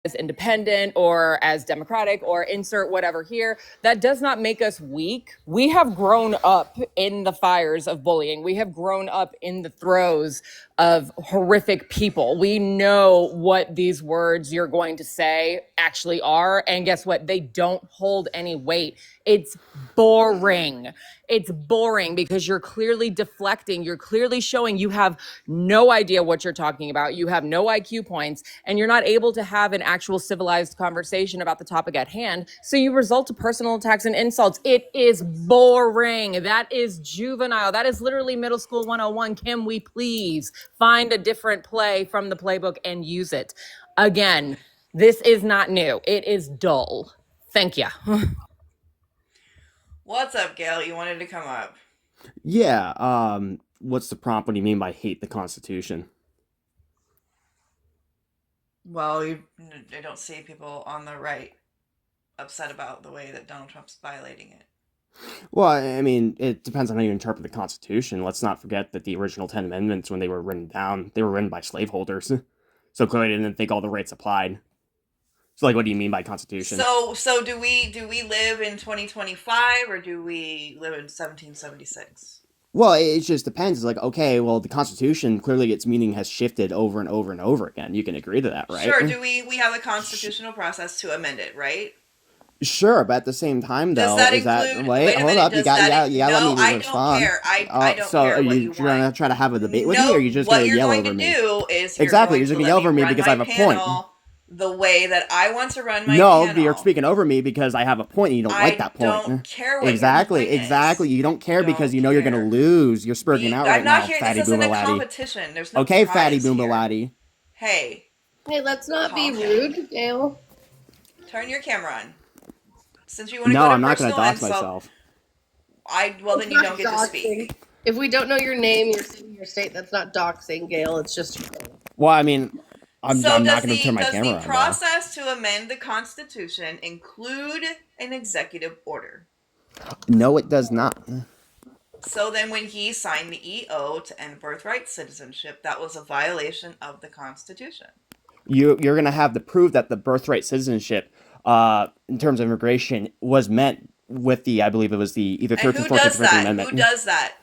as independent or as democratic or insert whatever here. That does not make us weak. We have grown up in the fires of bullying. We have grown up in the throes of horrific people. We know what these words you're going to say actually are. And guess what? They don't hold any weight. It's boring. It's boring because you're clearly deflecting. You're clearly showing you have no idea what you're talking about. You have no IQ points, and you're not able to have an actual civilized conversation about the topic at hand. So you result to personal attacks and insults. It is boring. That is juvenile. That is literally middle school 101. Can we please find a different play from the playbook and use it? Again, this is not new. It is dull. Thank you. What's up, Gail? You wanted to come up. Yeah, what's the prompt? What do you mean by hate the Constitution? Well, I don't see people on the right upset about the way that Donald Trump's violating it. Well, I mean, it depends on how you interpret the Constitution. Let's not forget that the original 10 Amendments, when they were written down, they were written by slaveholders. So clearly they didn't think all the rights applied. So, like, what do you mean by Constitution? So do we live in 2025 or do we live in 1776? Well, it just depends. It's like, okay, well, the Constitution, clearly its meaning has shifted over and over and over again. You can agree to that, right? Sure, do we have a constitutional process to amend it, right? Sure, but at the same time, though, does that include? wait, hold up, you got no, let me I respond. don't care. I don't so care are what you you gonna want. try to have a debate with me, or are you just gonna yell over me? What you're going to do is Exactly, you're going just to gonna yell over me run because my I have a panel point. The way that I want to run my No, panel. you're speaking over me because I have a point and you don't like that point. I don't care what exactly, your point exactly. is. You don't care because you know you're gonna lose. You're spurting out right now, I'm not here. fatty This isn't boomba a laddie. competition. There's no Okay, fatty prize boomba here. laddie. Hey, let's not be Calm rude, Gail. turn your camera on. Since you want to No, go to I'm not gonna personal dox insult, myself. well then you don't get to Doxing. speak. If we don't know your name, your city, your state, that's not doxing, Gail. It's just. Well, I mean, I'm not Does gonna turn my camera the on. process to amend the Constitution include an executive order? No, it does not. So then when he signed the EO to end birthright citizenship, that was a violation of the Constitution. You're gonna have to prove that the birthright citizenship, in terms of immigration, was meant with the, I believe it was the either 13th, 14th, or 15th Amendment. Who does that?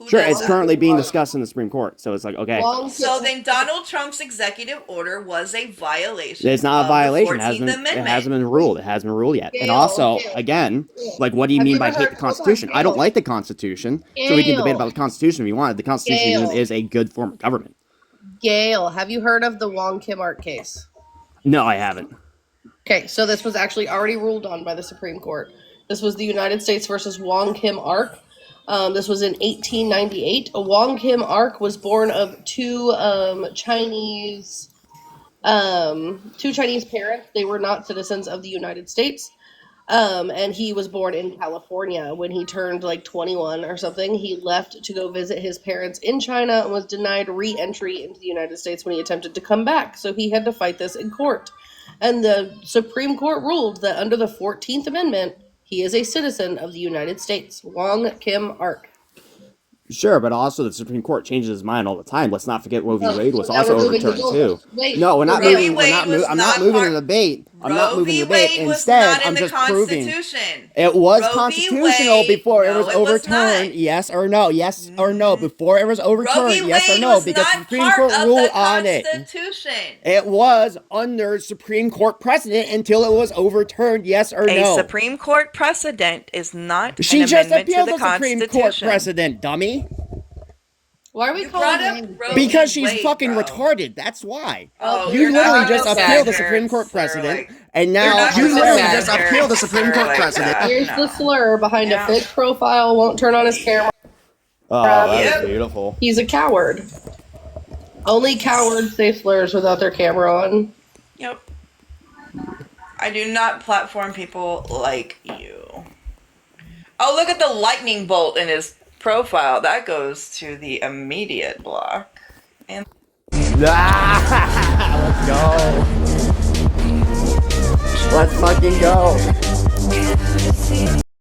Sure, it's currently being discussed in the Supreme Court, so it's like, okay. So then Donald Trump's executive order was a violation. It's not a violation. It Of the 14th hasn't Amendment. been ruled. It hasn't been ruled yet. And Gail, also, Gail, again, Gail. like, what do you Have mean you by ever hate heard- the hold on, Constitution? I don't Gail. like the Constitution, so we can debate Gail. about the Constitution if we want. The Constitution Gail. is a good form of government. Gail, have you heard of the Wong Kim Ark case? No, I haven't. Okay, so this was actually already ruled on by the Supreme Court. This was the United States versus Wong Kim Ark. This was in 1898. Wong Kim Ark was born of two Chinese parents. They were not citizens of the United States. And he was born in California. When he turned like 21 or something, he left to go visit his parents in China and was denied re-entry into the United States when he attempted to come back. So he had to fight this in court. And the Supreme Court ruled that under the 14th Amendment, he is a citizen of the United States. Wong Kim Ark. Sure, but also the Supreme Court changes its mind all the time. Let's not forget Roe v. Oh, Wade was so now also we're moving the overturned too. goalposts. Wait, No, we're not Roe v. moving. Wade was I'm not not moving part- the debate. I'm not Roe moving v. the debate. Wade was Instead, not in I'm the just proving Constitution. it was Roe v. constitutional Wade- before it no, was it was overturned. not. Yes or no? Yes or no? Before it was overturned. Roe v. Yes or Wade no? was Because not the Supreme part Court of ruled the on it. Constitution. It was under Supreme Court precedent until it was overturned. Yes or A no? Supreme Court precedent is not She an just amendment appealed to the the Supreme Court Constitution. precedent, dummy. Why are we You calling brought up names? Roe Because v. she's Wade, fucking bro. retarded. That's why. Oh, You you're literally not just gonna appealed the sit Supreme here Court and slur precedent, like- and You're now not you gonna literally sit just here appealed the and Supreme slur Court like precedent. that. Here's No. the slur behind Yeah. a fake profile, won't turn on his camera. Oh, that Yep. is beautiful. He's a coward. Only cowards say slurs without their camera on. Yep. I do not platform people like you. Oh, look at the lightning bolt in his profile. That goes to the immediate block. And Let's go. Let's fucking go.